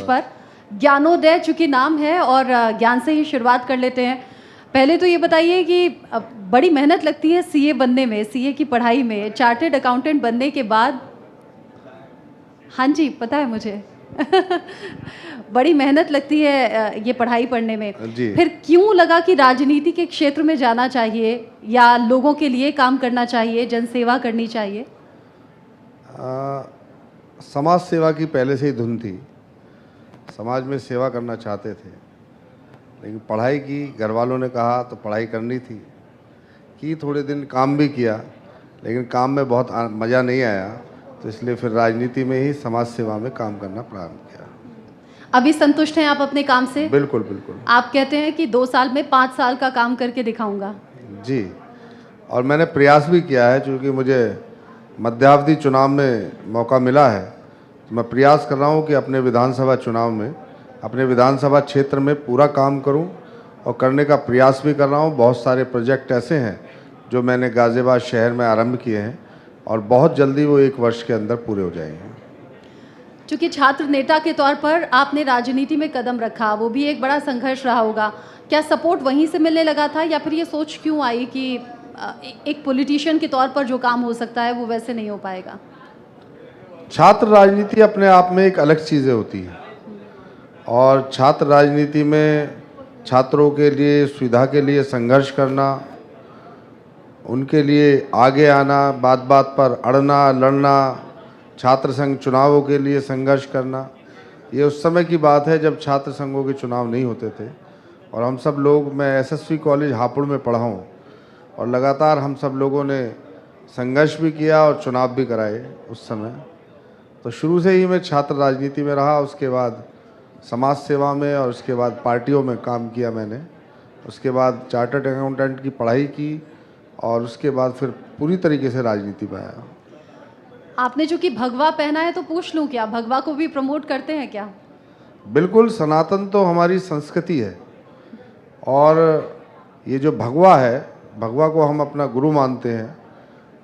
पर। ज्ञानोदय चूंकि नाम है और ज्ञान से ही शुरुआत कर लेते हैं। पहले तो ये बताइए कि बड़ी मेहनत लगती है सीए बनने में, सीए की पढ़ाई में, चार्टर्ड अकाउंटेंट बनने के बाद। हाँ जी, पता है मुझे। बड़ी मेहनत लगती है ये पढ़ाई पढ़ने में। जी। फिर क्यों लगा कि राजनीति के क्षेत्र में जाना चाहिए या लोगों के लिए काम करना चाहिए, जनसेवा करनी चाहिए? समाज सेवा की पहले से ही धुन थी। समाज में सेवा करना चाहते थे, लेकिन पढ़ाई की, घर वालों ने कहा तो पढ़ाई करनी थी। कि थोड़े दिन काम भी किया, लेकिन काम में बहुत मज़ा नहीं आया, तो इसलिए फिर राजनीति में ही समाज सेवा में काम करना प्रारंभ किया। अभी संतुष्ट हैं आप अपने काम से? बिल्कुल बिल्कुल। आप कहते हैं कि 2 साल में 5 साल का काम करके दिखाऊंगा। जी, और मैंने प्रयास भी किया है, क्योंकि मुझे मध्यावधि चुनाव में मौका मिला है। तो मैं प्रयास कर रहा हूँ कि अपने विधानसभा चुनाव में, अपने विधानसभा क्षेत्र में पूरा काम करूँ, और करने का प्रयास भी कर रहा हूँ। बहुत सारे प्रोजेक्ट ऐसे हैं जो मैंने गाज़ियाबाद शहर में आरंभ किए हैं, और बहुत जल्दी वो 1 वर्ष के अंदर पूरे हो जाएंगे। चूंकि छात्र नेता के तौर पर आपने राजनीति में कदम रखा, वो भी एक बड़ा संघर्ष रहा होगा। क्या सपोर्ट वहीं से मिलने लगा था, या फिर ये सोच क्यों आई कि एक पॉलिटिशियन के तौर पर जो काम हो सकता है वो वैसे नहीं हो पाएगा? छात्र राजनीति अपने आप में एक अलग चीज़ें होती है, और छात्र राजनीति में छात्रों के लिए, सुविधा के लिए संघर्ष करना, उनके लिए आगे आना, बात बात पर अड़ना, लड़ना, छात्र संघ चुनावों के लिए संघर्ष करना, ये उस समय की बात है जब छात्र संघों के चुनाव नहीं होते थे। और हम सब लोग, मैं एसएसवी कॉलेज हापुड़ में पढ़ा हूँ, और लगातार हम सब लोगों ने संघर्ष भी किया और चुनाव भी कराए उस समय। तो शुरू से ही मैं छात्र राजनीति में रहा, उसके बाद समाज सेवा में, और उसके बाद पार्टियों में काम किया मैंने। उसके बाद चार्टर्ड अकाउंटेंट की पढ़ाई की, और उसके बाद फिर पूरी तरीके से राजनीति में आया। आपने जो कि भगवा पहना है, तो पूछ लूं क्या भगवा को भी प्रमोट करते हैं क्या? बिल्कुल, सनातन तो हमारी संस्कृति है, और ये जो भगवा है, भगवा को हम अपना गुरु मानते हैं।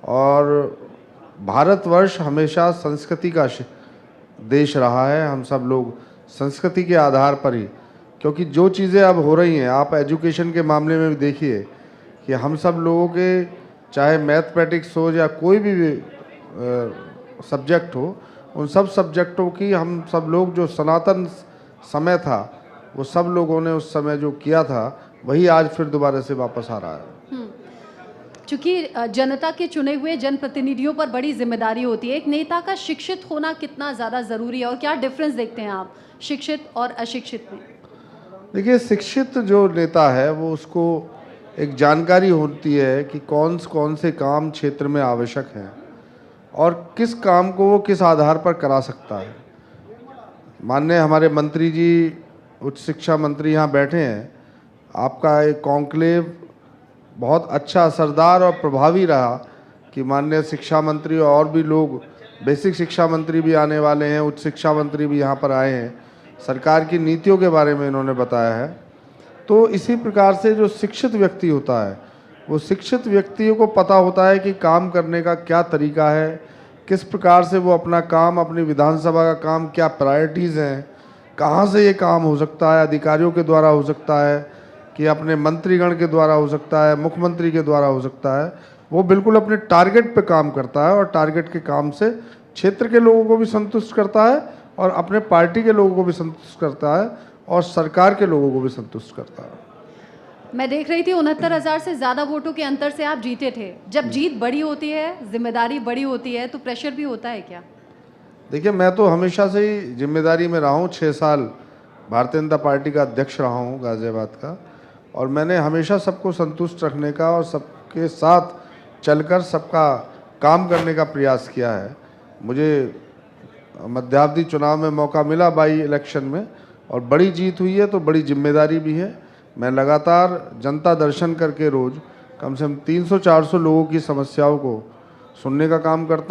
और भारतवर्ष हमेशा संस्कृति का देश रहा है। हम सब लोग संस्कृति के आधार पर ही, क्योंकि जो चीज़ें अब हो रही हैं, आप एजुकेशन के मामले में भी देखिए कि हम सब लोगों के, चाहे मैथमेटिक्स हो या कोई भी सब्जेक्ट हो, उन सब सब्जेक्टों की हम सब लोग, जो सनातन समय था, वो सब लोगों ने उस समय जो किया था, वही आज फिर दोबारा से वापस आ रहा है। चूंकि जनता के चुने हुए जनप्रतिनिधियों पर बड़ी जिम्मेदारी होती है, एक नेता का शिक्षित होना कितना ज़्यादा ज़रूरी है, और क्या डिफरेंस देखते हैं आप शिक्षित और अशिक्षित में? देखिए, शिक्षित जो नेता है, वो उसको एक जानकारी होती है कि कौन से काम क्षेत्र में आवश्यक हैं, और किस काम को वो किस आधार पर करा सकता है। माननीय हमारे मंत्री जी, उच्च शिक्षा मंत्री यहाँ बैठे हैं, आपका एक कॉन्क्लेव बहुत अच्छा, असरदार और प्रभावी रहा कि माननीय शिक्षा मंत्री और भी लोग, बेसिक शिक्षा मंत्री भी आने वाले हैं, उच्च शिक्षा मंत्री भी यहाँ पर आए हैं, सरकार की नीतियों के बारे में इन्होंने बताया है। तो इसी प्रकार से जो शिक्षित व्यक्ति होता है, वो शिक्षित व्यक्तियों को पता होता है कि काम करने का क्या तरीका है, किस प्रकार से वो अपना काम, अपनी विधानसभा का काम, क्या प्रायोरिटीज़ हैं, कहाँ से ये काम हो सकता है, अधिकारियों के द्वारा हो सकता है कि अपने मंत्रीगण के द्वारा हो सकता है, मुख्यमंत्री के द्वारा हो सकता है। वो बिल्कुल अपने टारगेट पे काम करता है, और टारगेट के काम से क्षेत्र के लोगों को भी संतुष्ट करता है, और अपने पार्टी के लोगों को भी संतुष्ट करता है, और सरकार के लोगों को भी संतुष्ट करता है। मैं देख रही थी 69,000 से ज़्यादा वोटों के अंतर से आप जीते थे। जब जीत बड़ी होती है, जिम्मेदारी बड़ी होती है, तो प्रेशर भी होता है क्या? देखिए, मैं तो हमेशा से ही जिम्मेदारी में रहा हूँ। 6 साल भारतीय जनता पार्टी का अध्यक्ष रहा हूँ गाज़ियाबाद का, और मैंने हमेशा सबको संतुष्ट रखने का और सबके साथ चलकर सबका काम करने का प्रयास किया है। मुझे मध्यावधि चुनाव में मौका मिला, बाई इलेक्शन में, और बड़ी जीत हुई है, तो बड़ी जिम्मेदारी भी है। मैं लगातार जनता दर्शन करके रोज़ कम से कम 300-400 लोगों की समस्याओं को सुनने का काम करता हूं।